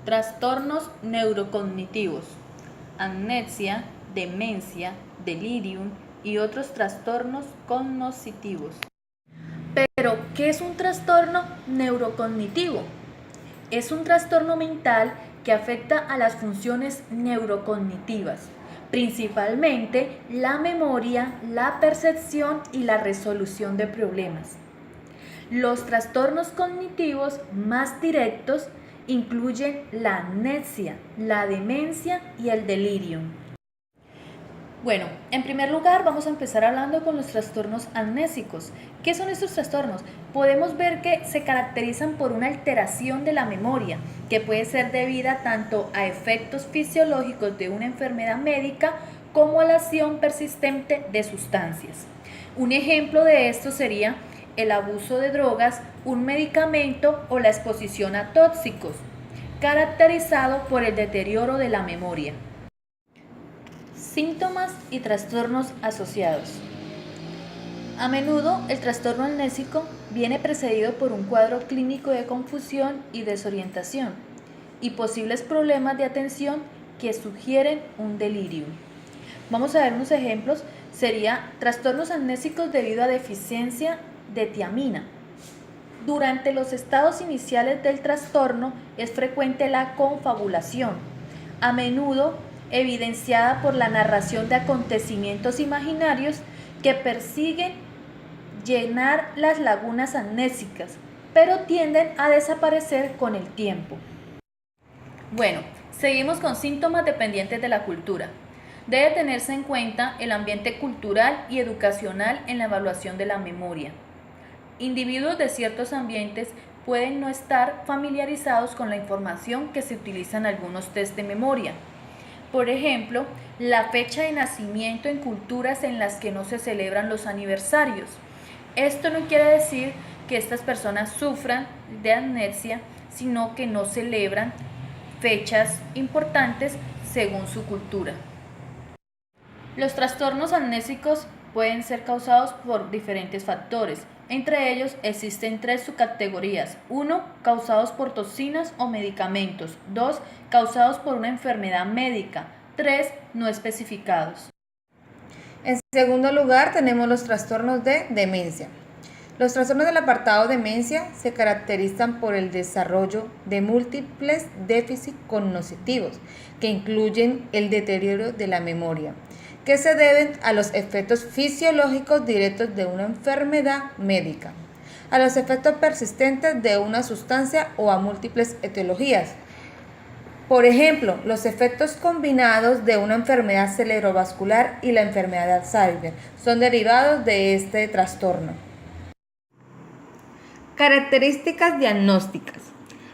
Trastornos neurocognitivos, amnesia, demencia, delirium y otros trastornos cognitivos. Pero, ¿qué es un trastorno neurocognitivo? Es un trastorno mental que afecta a las funciones neurocognitivas, principalmente la memoria, la percepción y la resolución de problemas. Los trastornos cognitivos más directos incluyen la amnesia, la demencia y el delirium. Bueno, en primer lugar vamos a empezar hablando con los trastornos amnésicos. ¿Qué son estos trastornos? Podemos ver que se caracterizan por una alteración de la memoria, que puede ser debida tanto a efectos fisiológicos de una enfermedad médica como a la acción persistente de sustancias. Un ejemplo de esto sería el abuso de drogas, un medicamento o la exposición a tóxicos, caracterizado por el deterioro de la memoria. Síntomas y trastornos asociados. A menudo el trastorno amnésico viene precedido por un cuadro clínico de confusión y desorientación y posibles problemas de atención que sugieren un delirio. Vamos a ver unos ejemplos. Sería trastornos amnésicos debido a deficiencia de tiamina. Durante los estados iniciales del trastorno es frecuente la confabulación, a menudo evidenciada por la narración de acontecimientos imaginarios que persiguen llenar las lagunas amnésicas, pero tienden a desaparecer con el tiempo. Bueno, seguimos con síntomas dependientes de la cultura. Debe tenerse en cuenta el ambiente cultural y educacional en la evaluación de la memoria. Individuos de ciertos ambientes pueden no estar familiarizados con la información que se utiliza en algunos test de memoria. Por ejemplo, la fecha de nacimiento en culturas en las que no se celebran los aniversarios. Esto no quiere decir que estas personas sufran de amnesia, sino que no celebran fechas importantes según su cultura. Los trastornos amnésicos pueden ser causados por diferentes factores. Entre ellos existen 3 subcategorías. 1. Causados por toxinas o medicamentos. 2. Causados por una enfermedad médica. 3. No especificados. En segundo lugar, tenemos los trastornos de demencia. Los trastornos del apartado demencia se caracterizan por el desarrollo de múltiples déficits cognitivos que incluyen el deterioro de la memoria, que se deben a los efectos fisiológicos directos de una enfermedad médica, a los efectos persistentes de una sustancia o a múltiples etiologías. Por ejemplo, los efectos combinados de una enfermedad cerebrovascular y la enfermedad de Alzheimer son derivados de este trastorno. Características diagnósticas.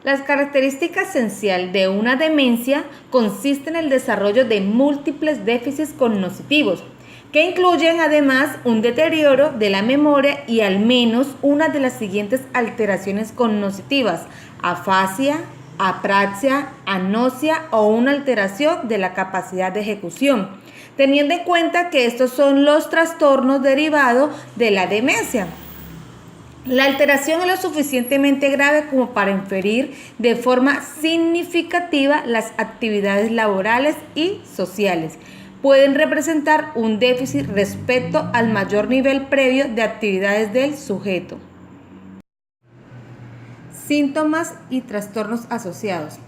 Las características esenciales de una demencia consisten en el desarrollo de múltiples déficits cognitivos, que incluyen además un deterioro de la memoria y al menos una de las siguientes alteraciones cognitivas: afasia, apraxia, anosia o una alteración de la capacidad de ejecución, teniendo en cuenta que estos son los trastornos derivados de la demencia. La alteración es lo suficientemente grave como para inferir de forma significativa las actividades laborales y sociales. Pueden representar un déficit respecto al mayor nivel previo de actividades del sujeto. Síntomas y trastornos asociados.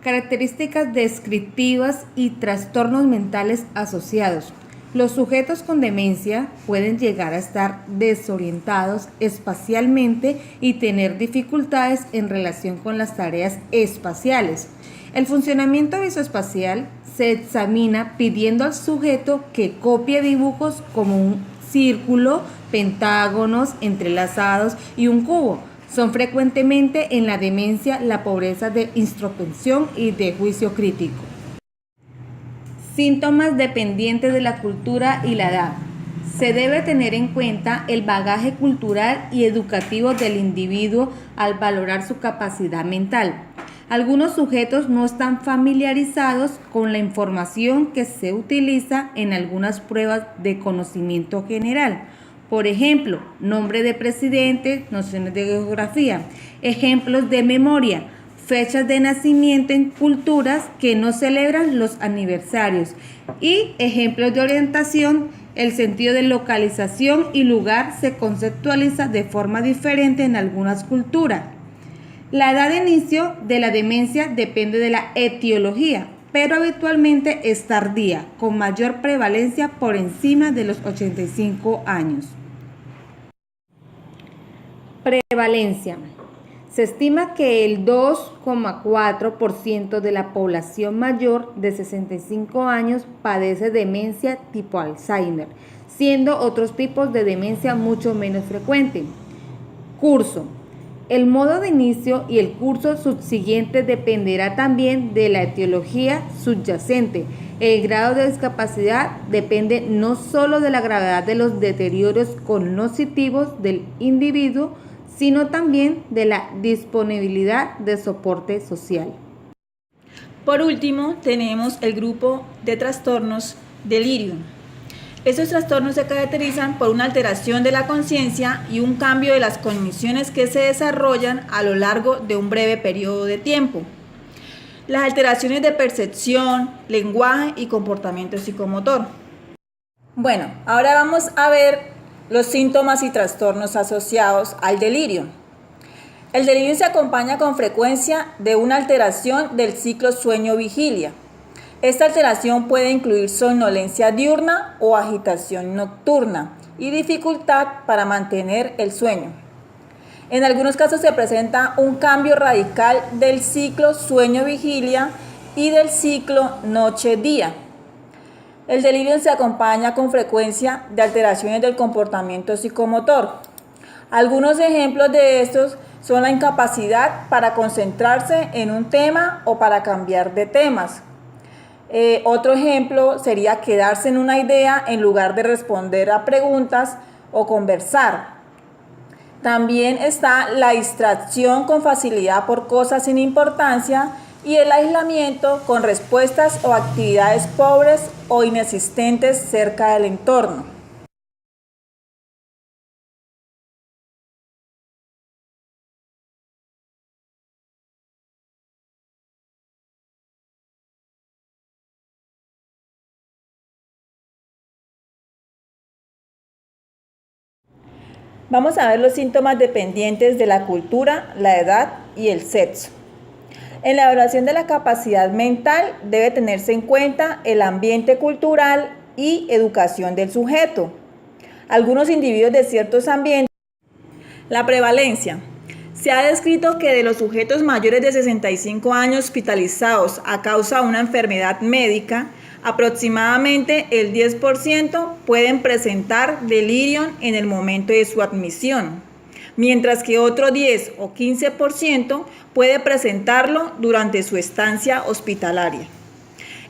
Características descriptivas y trastornos mentales asociados. Los sujetos con demencia pueden llegar a estar desorientados espacialmente y tener dificultades en relación con las tareas espaciales. El funcionamiento visoespacial se examina pidiendo al sujeto que copie dibujos como un círculo, pentágonos entrelazados y un cubo. Son frecuentemente en la demencia la pobreza de introspección y de juicio crítico. Síntomas dependientes de la cultura y la edad. Se debe tener en cuenta el bagaje cultural y educativo del individuo al valorar su capacidad mental. Algunos sujetos no están familiarizados con la información que se utiliza en algunas pruebas de conocimiento general. Por ejemplo, nombre de presidente, nociones de geografía, ejemplos de memoria, fechas de nacimiento en culturas que no celebran los aniversarios y ejemplos de orientación. El sentido de localización y lugar se conceptualiza de forma diferente en algunas culturas. La edad de inicio de la demencia depende de la etiología, pero habitualmente es tardía, con mayor prevalencia por encima de los 85 años. Prevalencia. Se estima que el 2,4% de la población mayor de 65 años padece demencia tipo Alzheimer, siendo otros tipos de demencia mucho menos frecuentes. Curso. El modo de inicio y el curso subsiguiente dependerá también de la etiología subyacente. El grado de discapacidad depende no solo de la gravedad de los deterioros cognitivos del individuo, sino también de la disponibilidad de soporte social. Por último, tenemos el grupo de trastornos delirium. Estos trastornos se caracterizan por una alteración de la conciencia y un cambio de las cogniciones que se desarrollan a lo largo de un breve periodo de tiempo. Las alteraciones de percepción, lenguaje y comportamiento psicomotor. Bueno, ahora vamos a ver los síntomas y trastornos asociados al delirio. El delirio se acompaña con frecuencia de una alteración del ciclo sueño-vigilia. Esta alteración puede incluir somnolencia diurna o agitación nocturna y dificultad para mantener el sueño. En algunos casos se presenta un cambio radical del ciclo sueño-vigilia y del ciclo noche-día. El delirio se acompaña con frecuencia de alteraciones del comportamiento psicomotor. Algunos ejemplos de estos son la incapacidad para concentrarse en un tema o para cambiar de temas. Otro ejemplo sería quedarse en una idea en lugar de responder a preguntas o conversar. También está la distracción con facilidad por cosas sin importancia y el aislamiento con respuestas o actividades pobres o inexistentes cerca del entorno. Vamos a ver los síntomas dependientes de la cultura, la edad y el sexo. En la evaluación de la capacidad mental debe tenerse en cuenta el ambiente cultural y educación del sujeto. Algunos individuos de ciertos ambientes. La prevalencia. Se ha descrito que de los sujetos mayores de 65 años hospitalizados a causa de una enfermedad médica, aproximadamente el 10% pueden presentar delirio en el momento de su admisión, mientras que otro 10 o 15% puede presentarlo durante su estancia hospitalaria.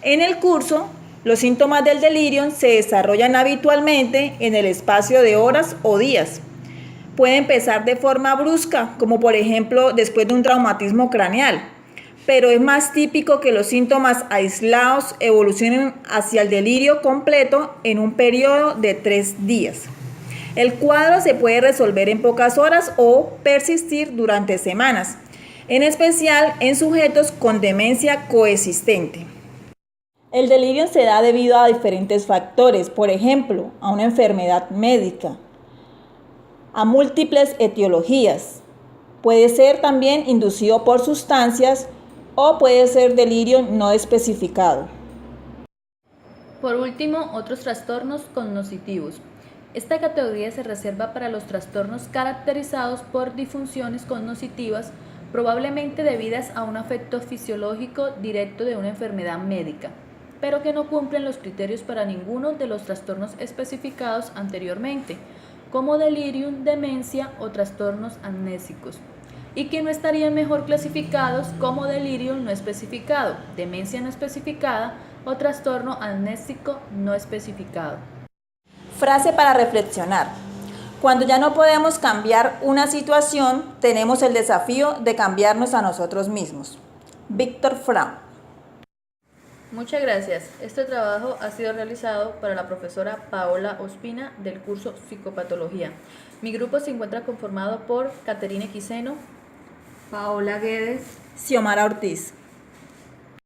En el curso, los síntomas del delirio se desarrollan habitualmente en el espacio de horas o días. Puede empezar de forma brusca, como por ejemplo después de un traumatismo craneal, pero es más típico que los síntomas aislados evolucionen hacia el delirio completo en un periodo de 3 días. El cuadro se puede resolver en pocas horas o persistir durante semanas, en especial en sujetos con demencia coexistente. El delirio se da debido a diferentes factores, por ejemplo, a una enfermedad médica, a múltiples etiologías. Puede ser también inducido por sustancias o puede ser delirio no especificado. Por último, otros trastornos cognitivos. Esta categoría se reserva para los trastornos caracterizados por disfunciones cognitivas, probablemente debidas a un afecto fisiológico directo de una enfermedad médica, pero que no cumplen los criterios para ninguno de los trastornos especificados anteriormente, como delirium, demencia o trastornos amnésicos, y que no estarían mejor clasificados como delirio no especificado, demencia no especificada o trastorno amnésico no especificado. Frase para reflexionar. Cuando ya no podemos cambiar una situación, tenemos el desafío de cambiarnos a nosotros mismos. Víctor Frank. Muchas gracias. Este trabajo ha sido realizado para la profesora Paola Ospina del curso Psicopatología. Mi grupo se encuentra conformado por Caterine Quiseno, Paola Guedes, Xiomara Ortiz.